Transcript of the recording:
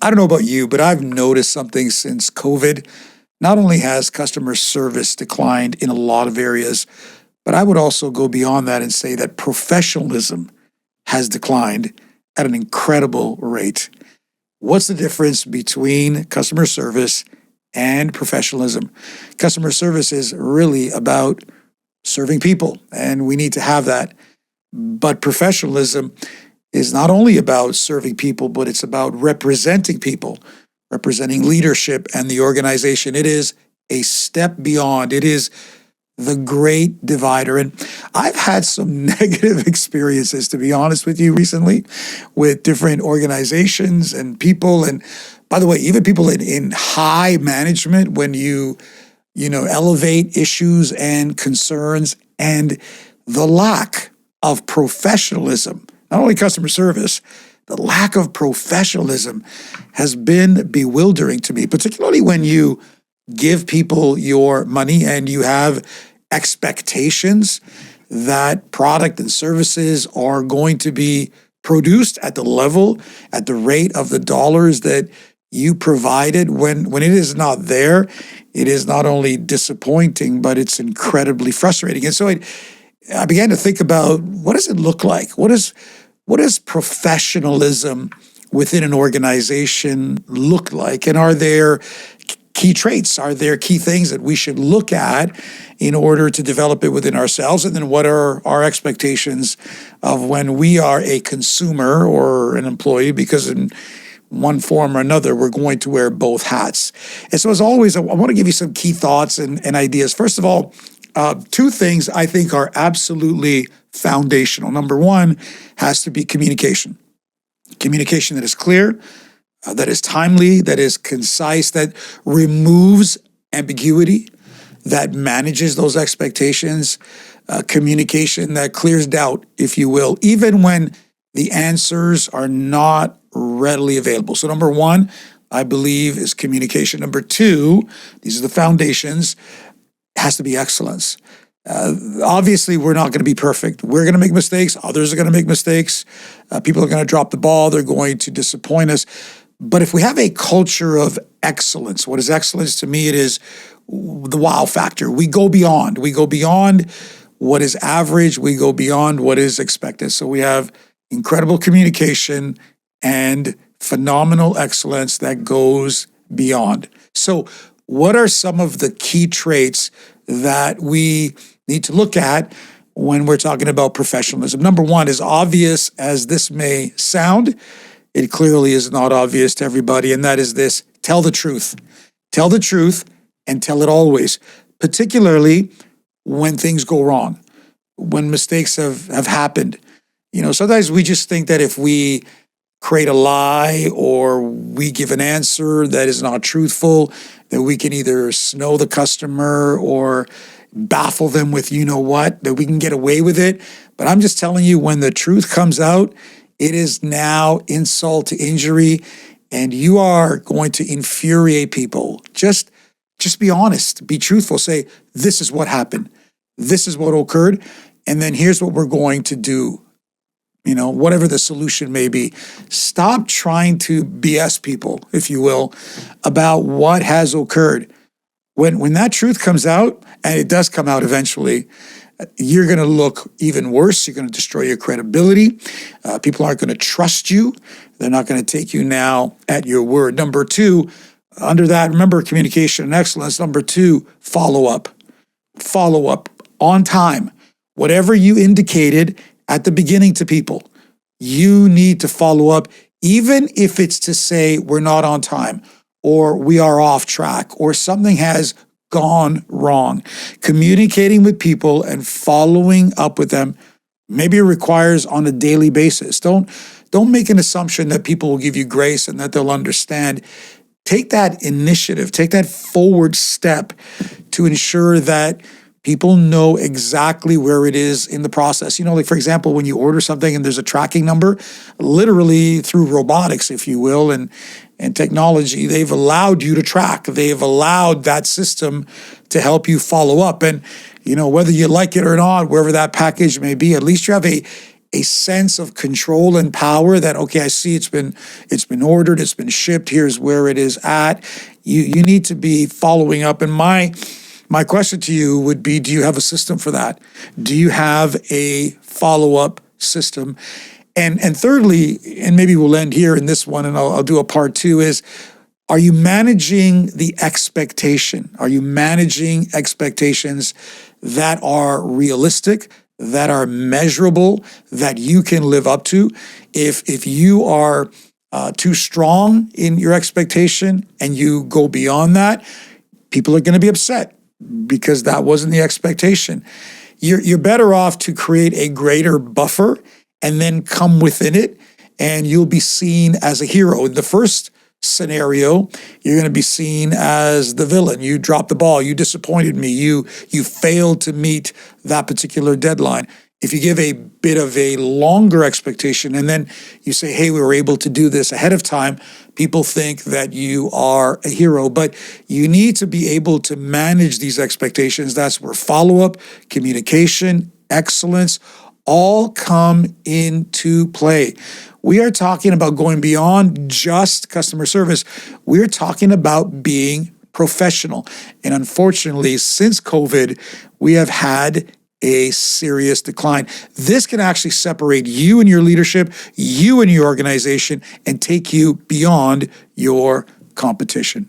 I don't know about you, but I've noticed something since COVID. Not only has customer service declined in a lot of areas, but I would also go beyond that and say that professionalism has declined at an incredible rate. What's the difference between customer service and professionalism? Customer service is really about serving people, and we need to have that. But professionalism is not only about serving people, but it's about representing people, representing leadership and the organization. It is a step beyond. It is the great divider. And I've had some negative experiences, to be honest with you, recently with different organizations and people. And by the way, even people in high management, when you elevate issues and concerns and the lack of professionalism, not only customer service, the lack of professionalism has been bewildering to me, particularly when you give people your money and you have expectations that product and services are going to be produced at the level, at the rate of the dollars that you provided. When it is not there, it is not only disappointing, but it's incredibly frustrating. And so I began to think about, what does it look like? What does professionalism within an organization look like? And are there key traits? Are there key things that we should look at in order to develop it within ourselves? And then what are our expectations of when we are a consumer or an employee? Because in one form or another, we're going to wear both hats. And so as always, I want to give you some key thoughts and ideas. First of all, two things I think are absolutely foundational. Number one has to be communication. Communication that is clear, that is timely, that is concise, that removes ambiguity, that manages those expectations, communication that clears doubt, if you will, even when the answers are not readily available. So number one, I believe, is communication. Number two, these are the foundations, has to be excellence. Obviously, we're not going to be perfect. We're going to make mistakes. Others are going to make mistakes. People are going to drop the ball. They're going to disappoint us. But if we have a culture of excellence, what is excellence to me? It is the wow factor. We go beyond. We go beyond what is average. We go beyond what is expected. So we have incredible communication and phenomenal excellence that goes beyond. So what are some of the key traits that we need to look at when we're talking about professionalism? Number one, as obvious as this may sound, it clearly is not obvious to everybody, and that is this: tell the truth. Tell the truth and tell it always, particularly when things go wrong, when mistakes have happened. Sometimes we just think that if we create a lie or we give an answer that is not truthful, that we can either snow the customer or baffle them with what, that we can get away with it. But I'm just telling you, when the truth comes out, it is now insult to injury, and you are going to infuriate people. Just be honest, be truthful, say, this is what happened, this is what occurred, and then here's what we're going to do. Whatever the solution may be. Stop trying to BS people, if you will, about what has occurred. When that truth comes out, and it does come out eventually, you're going to look even worse. You're going to destroy your credibility. People aren't going to trust you. They're not going to take you now at your word. Number two, under that, remember communication and excellence. Number two, follow up. Follow up on time. Whatever you indicated at the beginning to people, you need to follow up, even if it's to say we're not on time or we are off track or something has gone wrong. Communicating with people and following up with them maybe it requires on a daily basis. Don't make an assumption that people will give you grace and that they'll understand. Take that initiative, take that forward step to ensure that people know exactly where it is in the process. Like for example, when you order something and there's a tracking number, literally through robotics, if you will, and technology, they've allowed you to track. They've allowed that system to help you follow up. And, whether you like it or not, wherever that package may be, at least you have a sense of control and power that, okay, I see it's been ordered, it's been shipped, here's where it is at. You need to be following up. And my question to you would be, do you have a system for that? Do you have a follow-up system? And thirdly, and maybe we'll end here in this one and I'll do a part two, is, are you managing the expectation? Are you managing expectations that are realistic, that are measurable, that you can live up to? If you are too strong in your expectation and you go beyond that, people are going to be upset because that wasn't the expectation. You're better off to create a greater buffer and then come within it, and you'll be seen as a hero. In the first scenario, you're going to be seen as the villain. You dropped the ball. You disappointed me. You failed to meet that particular deadline. If you give a bit of a longer expectation and then you say, hey, we were able to do this ahead of time, people think that you are a hero. But you need to be able to manage these expectations. That's where follow-up, communication, excellence all come into play. We are talking about going beyond just customer service. We're talking about being professional. And unfortunately, since COVID, we have had a serious decline. This can actually separate you and your leadership, you and your organization, and take you beyond your competition.